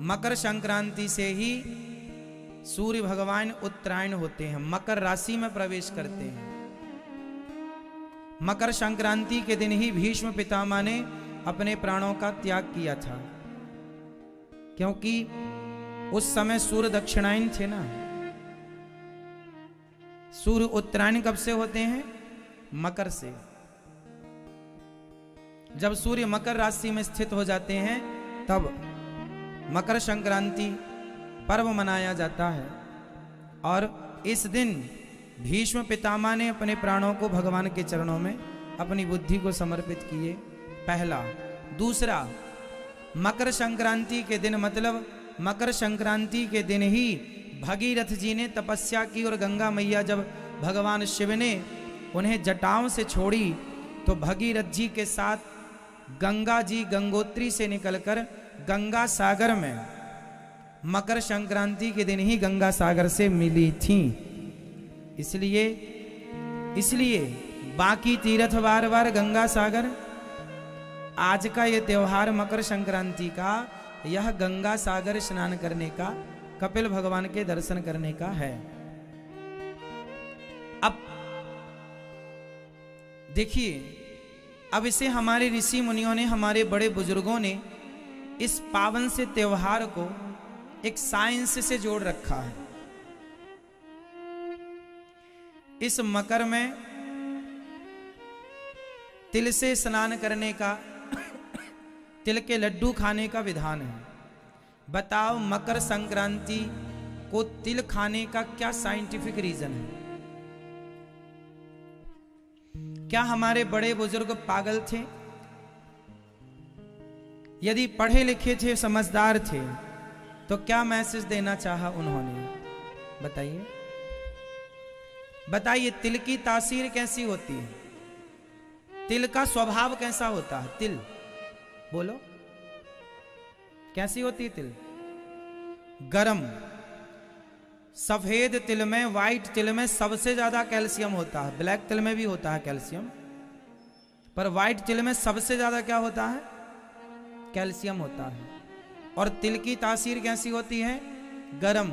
मकर संक्रांति से ही सूर्य भगवान उत्तरायण होते हैं, मकर राशि में प्रवेश करते हैं। मकर संक्रांति के दिन ही भीष्म पितामह ने अपने प्राणों का त्याग किया था, क्योंकि उस समय सूर्य दक्षिणायन थे ना। सूर्य उत्तरायण कब से होते हैं? मकर से। जब सूर्य मकर राशि में स्थित हो जाते हैं तब मकर संक्रांति पर्व मनाया जाता है। और इस दिन भीष्म पितामह ने अपने प्राणों को भगवान के चरणों में अपनी बुद्धि को समर्पित किए, पहला। दूसरा, मकर संक्रांति के दिन, मतलब मकर संक्रांति के दिन ही भगीरथ जी ने तपस्या की और गंगा मैया जब भगवान शिव ने उन्हें जटाओं से छोड़ी तो भगीरथ जी के साथ गंगा जी गंगोत्री से निकलकर गंगा सागर में मकर संक्रांति के दिन ही गंगा सागर से मिली थी। इसलिए बाकी तीर्थ बार बार गंगा सागर, आज का ये त्योहार मकर संक्रांति का, यह गंगा सागर स्नान करने का, कपिल भगवान के दर्शन करने का है। अब देखिए, अब इसे हमारे ऋषि मुनियों ने, हमारे बड़े बुजुर्गों ने इस पावन से त्योहार को एक साइंस से जोड़ रखा है। इस मकर में तिल से स्नान करने का, तिल के लड्डू खाने का विधान है। बताओ, मकर संक्रांति को तिल खाने का क्या साइंटिफिक रीजन है? क्या हमारे बड़े बुजुर्ग पागल थे? यदि पढ़े लिखे थे, समझदार थे, तो क्या मैसेज देना चाहा उन्होंने? बताइए बताइए, तिल की तासीर कैसी होती है? तिल का स्वभाव कैसा होता है? तिल बोलो, कैसी होती है तिल? गरम। सफेद तिल में, व्हाइट तिल में सबसे ज्यादा कैल्शियम होता है। ब्लैक तिल में भी होता है कैल्शियम, पर व्हाइट तिल में सबसे ज्यादा क्या होता है? कैल्शियम होता है। और तिल की तासीर कैसी होती है? गरम।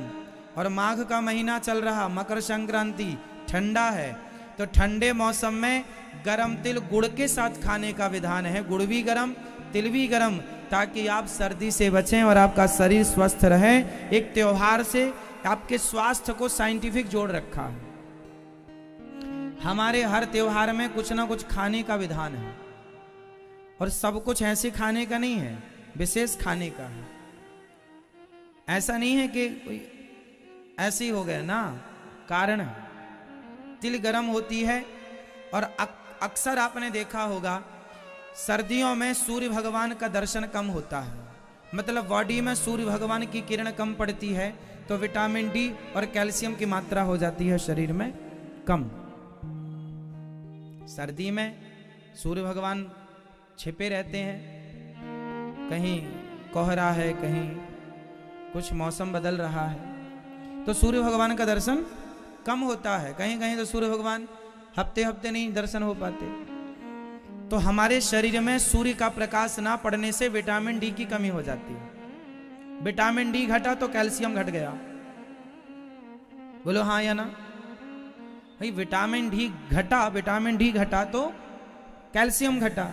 और माघ का महीना चल रहा, मकर संक्रांति, ठंडा है, तो ठंडे मौसम में गरम तिल गुड़ के साथ खाने का विधान है। गुड़ भी गरम, तिल भी गरम, ताकि आप सर्दी से बचें और आपका शरीर स्वस्थ रहे। एक त्योहार से आपके स्वास्थ्य को साइंटिफिक जोड़ रखा है। हमारे हर त्योहार में कुछ ना कुछ खाने का विधान है, और सब कुछ ऐसे खाने का नहीं है, विशेष खाने का है। ऐसा नहीं है कि ऐसे ही हो गया ना, कारण है। तिल गरम होती है, और अक्सर आपने देखा होगा सर्दियों में सूर्य भगवान का दर्शन कम होता है, मतलब बॉडी में सूर्य भगवान की किरण कम पड़ती है, तो विटामिन डी और कैल्शियम की मात्रा हो जाती है शरीर में कम। सर्दी में सूर्य भगवान छिपे रहते हैं, कहीं कोहरा है, कहीं कुछ मौसम बदल रहा है, तो सूर्य भगवान का दर्शन कम होता है। कहीं कहीं तो सूर्य भगवान हफ्ते हफ्ते नहीं दर्शन हो पाते। तो हमारे शरीर में सूर्य का प्रकाश ना पड़ने से विटामिन डी की कमी हो जाती है। विटामिन डी घटा तो कैल्शियम घट गया। बोलो हाँ या ना भाई? विटामिन डी घटा तो कैल्शियम घटा।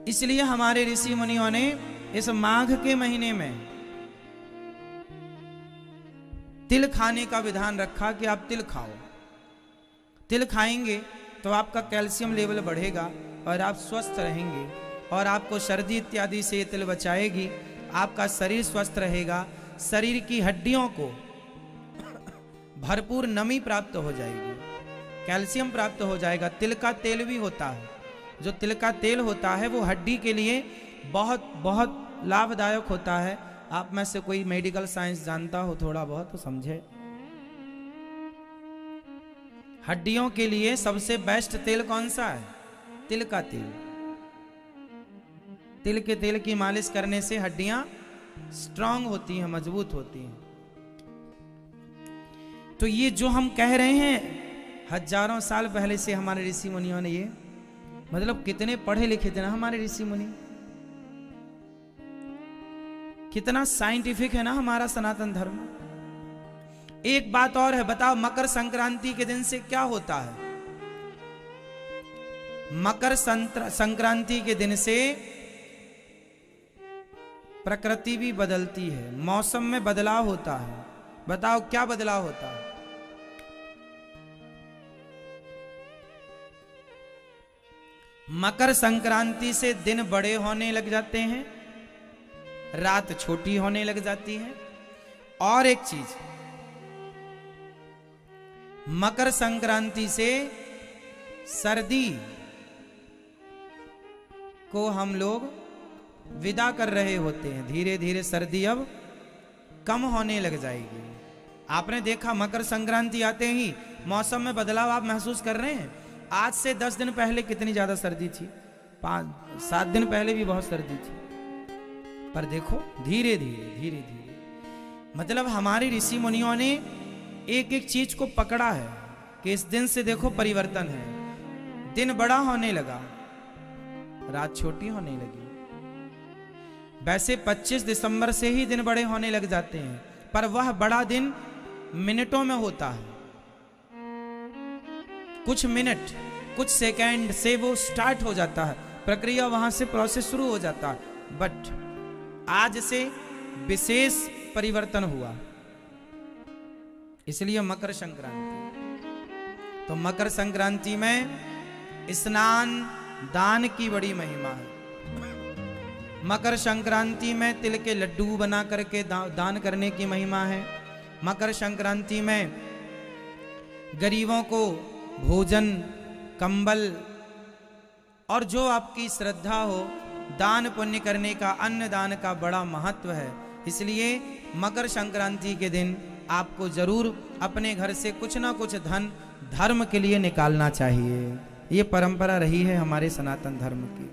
इसलिए हमारे ऋषि मुनियों ने इस माघ के महीने में तिल खाने का विधान रखा कि आप तिल खाओ। तिल खाएंगे तो आपका कैल्शियम लेवल बढ़ेगा और आप स्वस्थ रहेंगे, और आपको सर्दी इत्यादि से तिल बचाएगी। आपका शरीर स्वस्थ रहेगा, शरीर की हड्डियों को भरपूर नमी प्राप्त हो जाएगी, कैल्शियम प्राप्त हो जाएगा। तिल का तेल भी होता है, जो तिल का तेल होता है वो हड्डी के लिए बहुत बहुत लाभदायक होता है। आप में से कोई मेडिकल साइंस जानता हो थोड़ा बहुत तो समझे। हड्डियों के लिए सबसे बेस्ट तेल कौन सा है? तिल का तेल। तिल के तेल की मालिश करने से हड्डियां स्ट्रांग होती हैं, मजबूत होती हैं। तो ये जो हम कह रहे हैं हजारों साल पहले से हमारे ऋषि मुनियों ने, ये मतलब कितने पढ़े लिखे थे ना हमारे ऋषि मुनि, कितना साइंटिफिक है ना हमारा सनातन धर्म। एक बात और है, बताओ मकर संक्रांति के दिन से क्या होता है? मकर संक्रांति के दिन से प्रकृति भी बदलती है, मौसम में बदलाव होता है। बताओ क्या बदलाव होता है? मकर संक्रांति से दिन बड़े होने लग जाते हैं, रात छोटी होने लग जाती है। और एक चीज, मकर संक्रांति से सर्दी को हम लोग विदा कर रहे होते हैं। धीरे धीरे सर्दी अब कम होने लग जाएगी। आपने देखा मकर संक्रांति आते ही मौसम में बदलाव आप महसूस कर रहे हैं। आज से 10 दिन पहले कितनी ज्यादा सर्दी थी, 5-7 दिन पहले भी बहुत सर्दी थी। पर देखो धीरे धीरे मतलब हमारे ऋषि मुनियों ने एक एक चीज को पकड़ा है कि इस दिन से देखो परिवर्तन है। दिन बड़ा होने लगा, रात छोटी होने लगी। वैसे 25 दिसंबर से ही दिन बड़े होने लग जाते हैं, पर वह बड़ा दिन मिनटों में होता है। कुछ मिनट, कुछ सेकंड से वो स्टार्ट हो जाता है, प्रक्रिया वहां से प्रोसेस शुरू हो जाता है। बट आज से विशेष परिवर्तन हुआ, इसलिए मकर संक्रांति। तो मकर संक्रांति में स्नान दान की बड़ी महिमा है। मकर संक्रांति में तिल के लड्डू बना करके दान करने की महिमा है। मकर संक्रांति में गरीबों को भोजन, कंबल और जो आपकी श्रद्धा हो दान पुण्य करने का, अन्न दान का बड़ा महत्व है। इसलिए मकर संक्रांति के दिन आपको जरूर अपने घर से कुछ ना कुछ धन धर्म के लिए निकालना चाहिए। ये परंपरा रही है हमारे सनातन धर्म की।